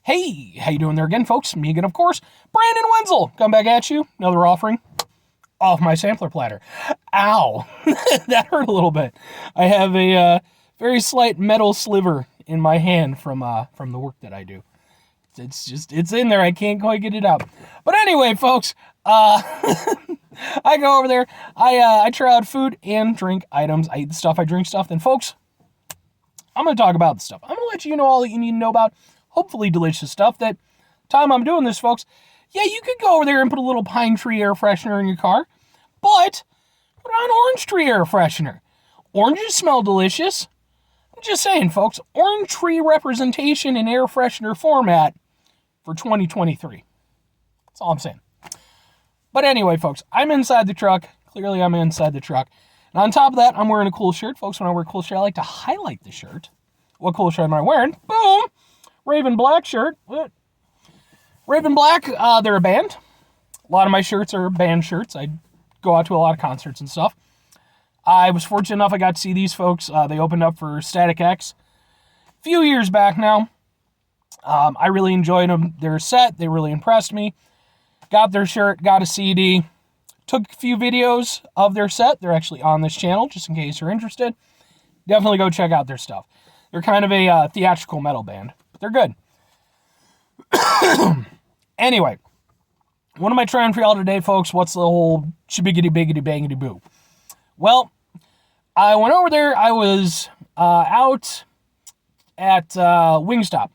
Hey, how you doing there again, folks? Me again, of course, Brandon Wenzel. Come back at you. Another offering off my sampler platter. Ow. That hurt a little bit. I have a very slight metal sliver in my hand from the work that I do. It's in there. I can't quite get it out. But anyway, folks, I go over there. I try out food and drink items. I eat the stuff, I drink stuff. Then, folks, I'm going to talk about the stuff. I'm going to let you know all that you need to know about hopefully delicious stuff. That time I'm doing this, folks, yeah, you could go over there and put a little pine tree air freshener in your car, but put on orange tree air freshener. Oranges smell delicious. I'm just saying, folks, orange tree representation in air freshener format for 2023. That's all I'm saying. But anyway, folks, I'm inside the truck. Clearly, I'm inside the truck. And on top of that, I'm wearing a cool shirt. Folks, when I wear a cool shirt, I like to highlight the shirt. What cool shirt am I wearing? Boom! Raven Black shirt. What? Raven Black, they're a band. A lot of my shirts are band shirts. I go out to a lot of concerts and stuff. I was fortunate enough I got to see these folks. They opened up for Static X a few years back now. I really enjoyed them. Their set, they really impressed me. Got their shirt, got a CD. Took a few videos of their set. They're actually on this channel, just in case you're interested. Definitely go check out their stuff. They're kind of a theatrical metal band, but they're good. Anyway, what am I trying for y'all today, folks? What's the whole shibiggity biggity bangity boo? Well, I went over there. I was out at Wingstop.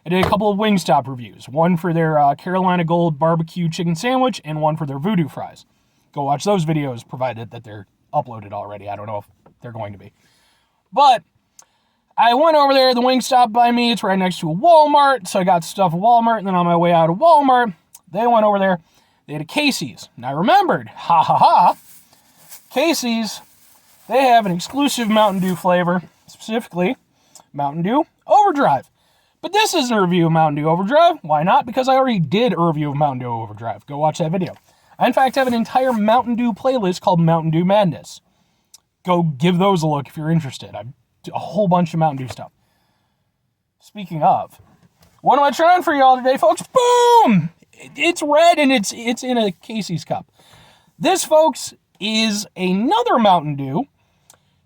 I did a couple of Wingstop reviews. One for their Carolina Gold barbecue chicken sandwich and one for their voodoo fries. Go watch those videos, provided that they're uploaded already. I don't know if they're going to be. But I went over there, the Wingstop by me. It's right next to a Walmart, so I got stuff at Walmart. And then on my way out of Walmart, they went over there. They had a Casey's. And I remembered, Casey's, they have an exclusive Mountain Dew flavor, specifically Mountain Dew Overdrive. But this isn't a review of Mountain Dew Overdrive. Why not? Because I already did a review of Mountain Dew Overdrive. Go watch that video. I, in fact, have an entire Mountain Dew playlist called Mountain Dew Madness. Go give those a look if you're interested. I do a whole bunch of Mountain Dew stuff. Speaking of, what am I trying for y'all today, folks? Boom! It's red and it's in a Casey's cup. This, folks, is another Mountain Dew.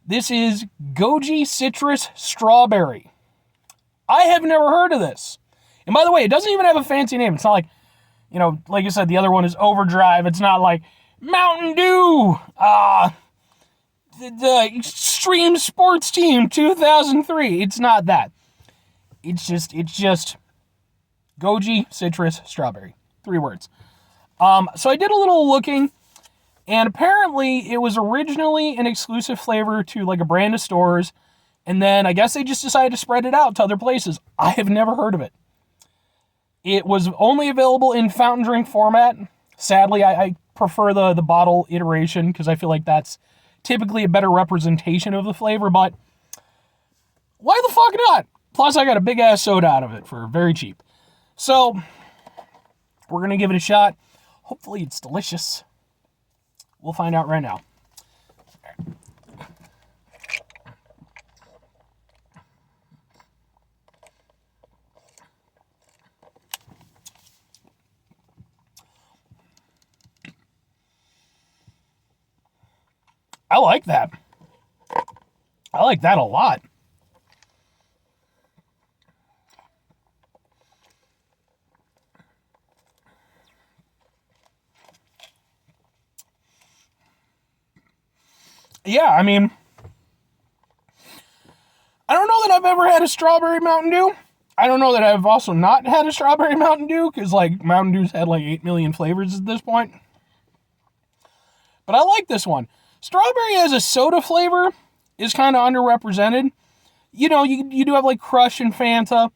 This is Goji Citrus Strawberry. I have never heard of this. And by the way, it doesn't even have a fancy name. It's not like, you know, like I said, the other one is Overdrive. It's not like Mountain Dew, the Extreme Sports Team 2003. It's not that. It's just Goji Citrus Strawberry. 3 words. So I did a little looking, and apparently it was originally an exclusive flavor to like a brand of stores. And then I guess they just decided to spread it out to other places. I have never heard of it. It was only available in fountain drink format. Sadly, I prefer the bottle iteration because I feel like that's typically a better representation of the flavor. But why the fuck not? Plus, I got a big-ass soda out of it for very cheap. So, we're going to give it a shot. Hopefully, it's delicious. We'll find out right now. I like that. I like that a lot. Yeah, I mean, I don't know that I've ever had a strawberry Mountain Dew. I don't know that I've also not had a strawberry Mountain Dew, because, like, Mountain Dew's had, like, 8 million flavors at this point. But I like this one. Strawberry as a soda flavor is kind of underrepresented. You know, you do have, like, Crush and Fanta,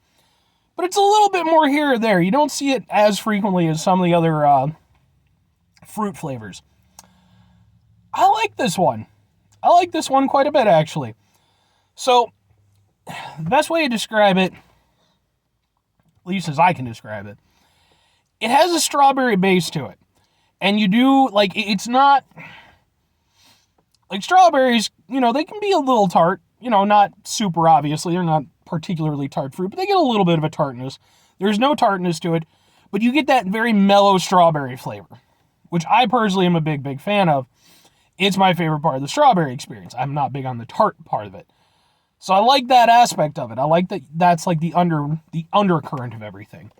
but it's a little bit more here or there. You don't see it as frequently as some of the other fruit flavors. I like this one. I like this one quite a bit, actually. So, the best way to describe it, at least as I can describe it, it has a strawberry base to it. And you do, like, it's not, like, strawberries, you know, they can be a little tart, you know, not super obviously, they're not particularly tart fruit, but they get a little bit of a tartness. There's no tartness to it, but you get that very mellow strawberry flavor, which I personally am a big fan of. It's my favorite part of the strawberry experience. I'm not big on the tart part of it. So I like that aspect of it. I like that that's like the undercurrent of everything.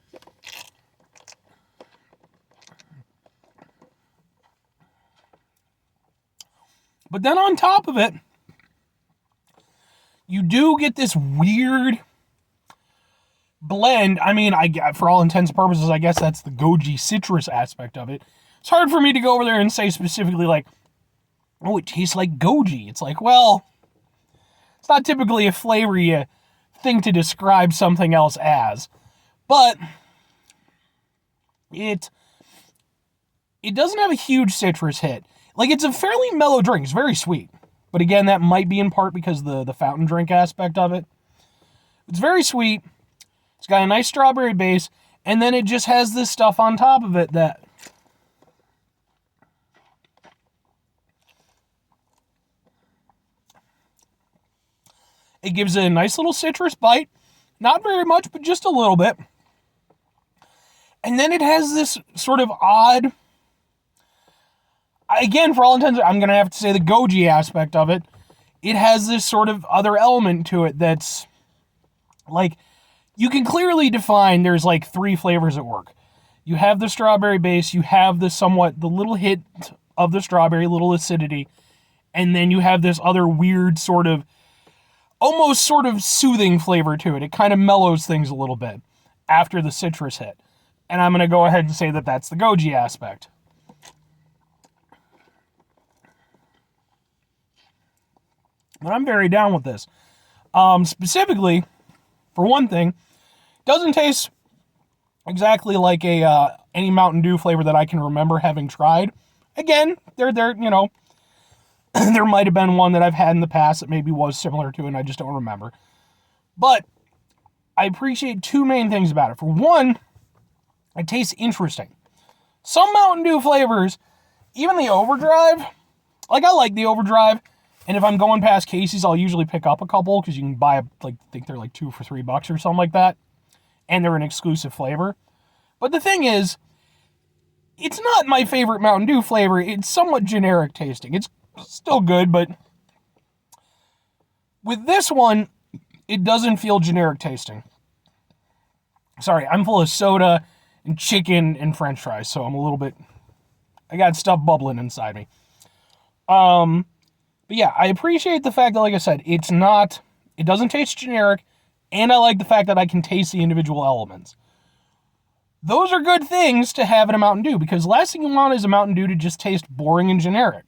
But then on top of it, you do get this weird blend. I mean, for all intents and purposes, I guess that's the Goji citrus aspect of it. It's hard for me to go over there and say specifically like, oh, it tastes like Goji. It's like, well, it's not typically a flavor you think to describe something else as. But it doesn't have a huge citrus hit. Like, it's a fairly mellow drink. It's very sweet. But again, that might be in part because the fountain drink aspect of it. It's very sweet. It's got a nice strawberry base. And then it just has this stuff on top of it that... It gives it a nice little citrus bite. Not very much, but just a little bit. And then it has this sort of odd... Again, for all intents, I'm going to have to say the Goji aspect of it. It has this sort of other element to it that's, like, you can clearly define there's, like, 3 flavors at work. You have the strawberry base, you have the little hit of the strawberry, little acidity, and then you have this other weird sort of, almost sort of soothing flavor to it. It kind of mellows things a little bit after the citrus hit. And I'm going to go ahead and say that that's the Goji aspect. But I'm very down with this. Specifically, for one thing, doesn't taste exactly like any Mountain Dew flavor that I can remember having tried. Again, there might have been one that I've had in the past that maybe was similar to it, and I just don't remember. But I appreciate 2 main things about it. For one, it tastes interesting. Some Mountain Dew flavors, even the Overdrive, like I like the Overdrive. And if I'm going past Casey's, I'll usually pick up a couple because you can buy, I think they're like 2 for $3 or something like that. And they're an exclusive flavor. But the thing is, it's not my favorite Mountain Dew flavor. It's somewhat generic tasting. It's still good, but with this one, it doesn't feel generic tasting. Sorry, I'm full of soda and chicken and french fries, so I got stuff bubbling inside me. But yeah, I appreciate the fact that, like I said, it doesn't taste generic, and I like the fact that I can taste the individual elements. Those are good things to have in a Mountain Dew, because the last thing you want is a Mountain Dew to just taste boring and generic.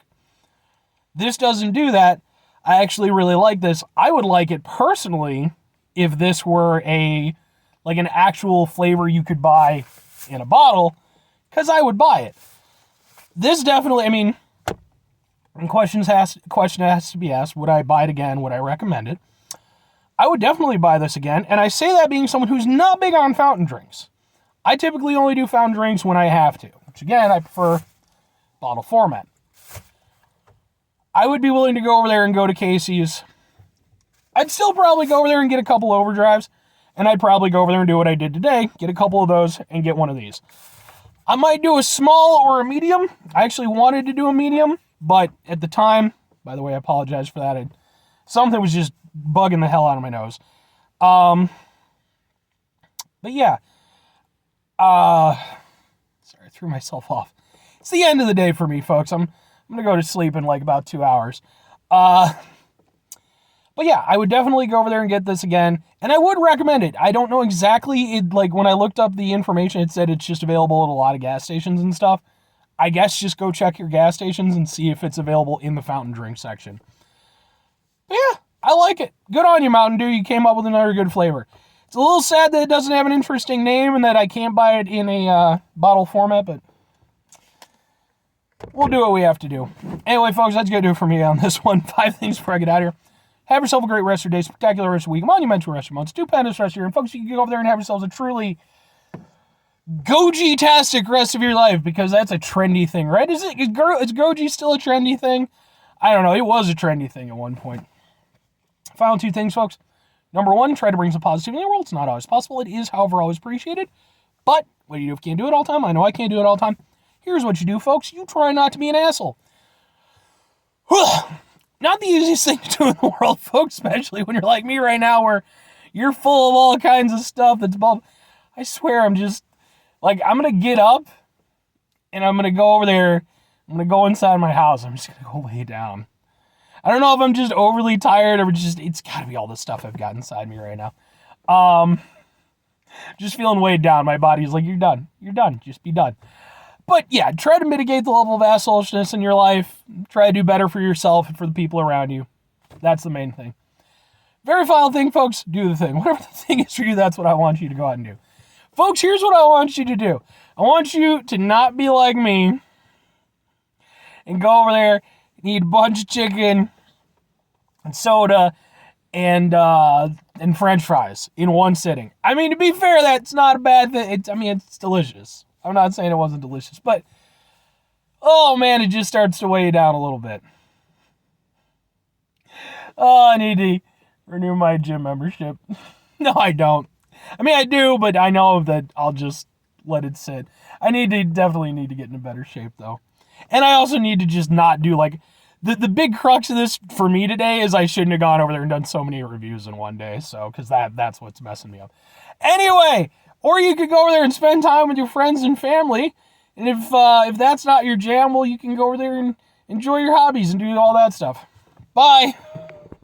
This doesn't do that. I actually really like this. I would like it personally if this were an actual flavor you could buy in a bottle, because I would buy it. This definitely, I mean... And question has to be asked, would I buy it again? Would I recommend it? I would definitely buy this again. And I say that being someone who's not big on fountain drinks. I typically only do fountain drinks when I have to. Which again, I prefer bottle format. I would be willing to go over there and go to Casey's. I'd still probably go over there and get a couple Overdrives. And I'd probably go over there and do what I did today. Get a couple of those and get one of these. I might do a small or a medium. I actually wanted to do a medium. But at the time, by the way, I apologize for that. Something was just bugging the hell out of my nose. But yeah. Sorry, I threw myself off. It's the end of the day for me, folks. I'm going to go to sleep in like about 2 hours. But yeah, I would definitely go over there and get this again. And I would recommend it. I don't know exactly, when I looked up the information, it said it's just available at a lot of gas stations and stuff. I guess just go check your gas stations and see if it's available in the fountain drink section. But yeah, I like it. Good on you, Mountain Dew. You came up with another good flavor. It's a little sad that it doesn't have an interesting name and that I can't buy it in a bottle format, but we'll do what we have to do. Anyway, folks, that's going to do it for me on this one. 5 things before I get out of here. Have yourself a great rest of your day, spectacular rest of your week, monumental rest of your month, stupendous rest of your year, and folks, you can go over there and have yourselves a truly Goji-tastic rest of your life, because that's a trendy thing, right? Is Goji still a trendy thing? I don't know. It was a trendy thing at one point. Final 2 things, folks. Number one, try to bring some positivity in the world. It's not always possible. It is, however, always appreciated. But what do you do if you can't do it all the time? I know I can't do it all the time. Here's what you do, folks. You try not to be an asshole. Not the easiest thing to do in the world, folks, especially when you're like me right now where you're full of all kinds of stuff that's above. I swear I'm just, like, I'm going to get up and I'm going to go over there. I'm going to go inside my house. I'm just going to go lay down. I don't know if I'm just overly tired or it's got to be all the stuff I've got inside me right now. Just feeling weighed down. My body's like, you're done. You're done. Just be done. But yeah, try to mitigate the level of assholishness in your life. Try to do better for yourself and for the people around you. That's the main thing. Very final thing, folks, do the thing. Whatever the thing is for you, that's what I want you to go out and do. Folks, here's what I want you to do. I want you to not be like me and go over there and eat a bunch of chicken and soda and French fries in one sitting. I mean, to be fair, that's not a bad thing. It's delicious. I'm not saying it wasn't delicious, but oh man, it just starts to weigh you down a little bit. Oh, I need to renew my gym membership. No, I don't. I mean, I do, but I know that I'll just let it sit. Definitely need to get in better shape though. And I also need to just not do like, the big crux of this for me today is I shouldn't have gone over there and done so many reviews in one day. So, cause that's what's messing me up. Anyway, or you could go over there and spend time with your friends and family. And if that's not your jam, well, you can go over there and enjoy your hobbies and do all that stuff. Bye.